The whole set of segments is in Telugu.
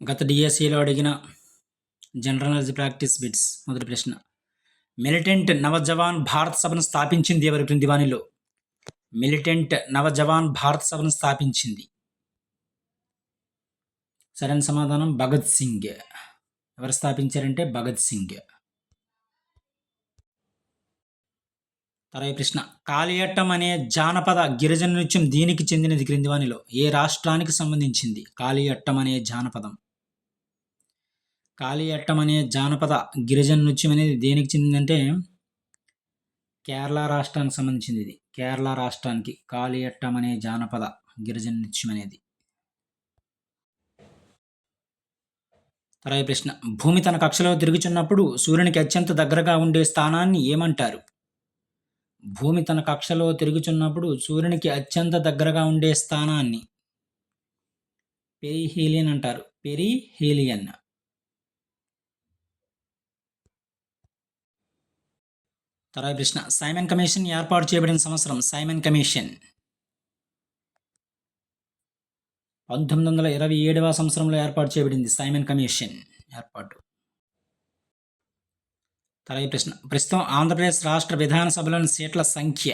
గత డిఎస్సిలో అడిగిన జనరల్ నాలెడ్జ్ ప్రాక్టీస్ బిట్స్. మొదటి ప్రశ్న, మిలిటెంట్ నవజవాన్ భారత్ సభను స్థాపించింది ఎవరి క్రింది వానిలో? మిలిటెంట్ నవజవాన్ భారత్ సభను స్థాపించింది. సరైన సమాధానం భగత్ సింగ్. ఎవరు స్థాపించారంటే భగత్ సింగ్. తర్వాత ప్రశ్న, కాళియట్టం అనే జానపద గిరిజన నృత్యం దీనికి చెందినది క్రింది వానిలో? ఏ రాష్ట్రానికి సంబంధించింది కాళియట్టం అనే జానపదం? కాళియట్టం అనే జానపద గిరిజన నృత్యం అనేది దేనికి చెందిందంటే కేరళ రాష్ట్రానికి సంబంధించింది. ఇది కేరళ రాష్ట్రానికి కాళియట్టం అనే జానపద గిరిజన నృత్యం అనేది. తర్వాత ప్రశ్న, భూమి తన కక్షలో తిరుగుచున్నప్పుడు సూర్యునికి అత్యంత దగ్గరగా ఉండే స్థానాన్ని ఏమంటారు? భూమి తన కక్షలో తిరుగుచున్నప్పుడు సూర్యునికి అత్యంత దగ్గరగా ఉండే స్థానాన్ని పెరిహీలియన్ అంటారు. పెరిహీలియన్. తర్వాత ప్రశ్న, సైమన్ కమిషన్ ఏర్పాటు చేయబడిన సంవత్సరం? సైమన్ కమిషన్ 1927వ సంవత్సరంలో ఏర్పాటు చేయబడింది. సైమన్ కమిషన్ ఏర్పాటు. తర్వాత ప్రశ్న, ప్రస్తుతం ఆంధ్రప్రదేశ్ రాష్ట్ర విధానసభలోని సీట్ల సంఖ్య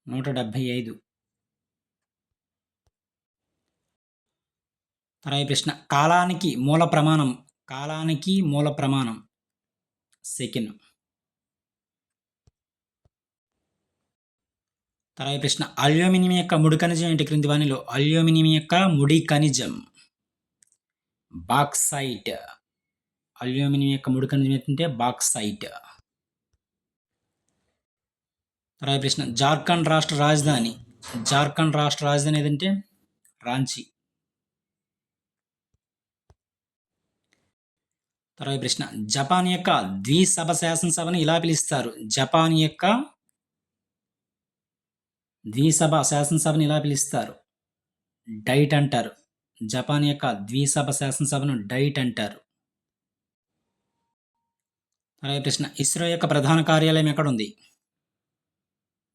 175. తర్వాత ప్రశ్న, కాలానికి మూల ప్రమాణం? కాలానికి మూల ప్రమాణం సెకండ్. తర్వాత ప్రశ్న, అల్యూమినియం యొక్క ముడి ఖనిజం ఏంటి క్రింది వానిలో? అల్యూమినియం యొక్క ముడి ఖనిజం బాక్సైట్. అల్యూమినియం యొక్క ముడి ఖనిజం ఏంటంటే బాక్సైట్. తర్వాత ప్రశ్న, జార్ఖండ్ రాష్ట్ర రాజధాని? జార్ఖండ్ రాష్ట్ర రాజధాని ఏదంటే రాంచీ. తర్వాత ప్రశ్న, జపాన్ యొక్క ద్విసభ శాసనసభను ఇలా పిలుస్తారు? జపాన్ యొక్క ద్విసభ శాసనసభను ఇలా పిలుస్తారు? డైట్ అంటారు. జపాన్ యొక్క ద్విసభ శాసనసభను డైట్ అంటారు. తర్వాత ప్రశ్న, ఇస్రో యొక్క ప్రధాన కార్యాలయం ఎక్కడ ఉంది?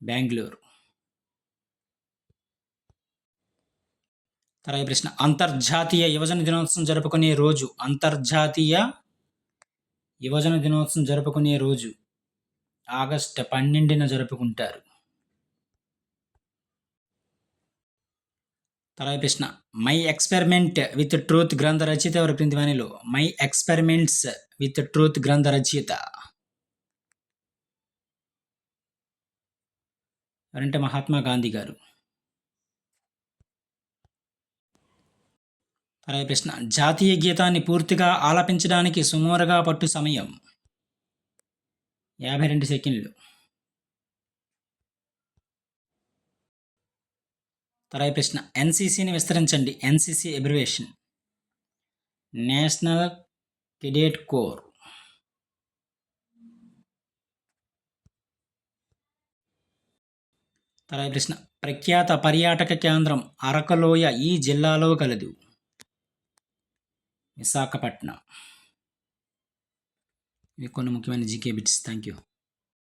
బెంగళూరు. తర్వాత ప్రశ్న, అంతర్జాతీయ యువజన దినోత్సవం జరుపుకునే రోజు? అంతర్జాతీయ యువజన దినోత్సవం జరుపుకునే రోజు ఆగస్టు 12న జరుపుకుంటారు. తర్వాత ప్రశ్న, మై ఎక్స్పెరిమెంట్ విత్ ట్రూత్ గ్రంథ రచయిత ఎవరు క్రింది వానిలో? మై ఎక్స్పెరిమెంట్స్ విత్ ట్రూత్ గ్రంథ రచయిత ఎవరంటే మహాత్మా గాంధీ గారు. తర్వాత ప్రశ్న, జాతీయ గీతాన్ని పూర్తిగా ఆలపించడానికి సుమారుగా పట్టు సమయం? 52 సెకండ్లు. తర్వాత ప్రశ్న, ఎన్సీసీని విస్తరించండి. NCC abbreviation national cadet core. తర్వాత ప్రశ్న, ప్రఖ్యాత పర్యాటక కేంద్రం అరకలోయ ఈ జిల్లాలో కలదు? విశాఖపట్నం. ఇవి కొన్ని ముఖ్యమైన జీకే బిట్స్. Thank you.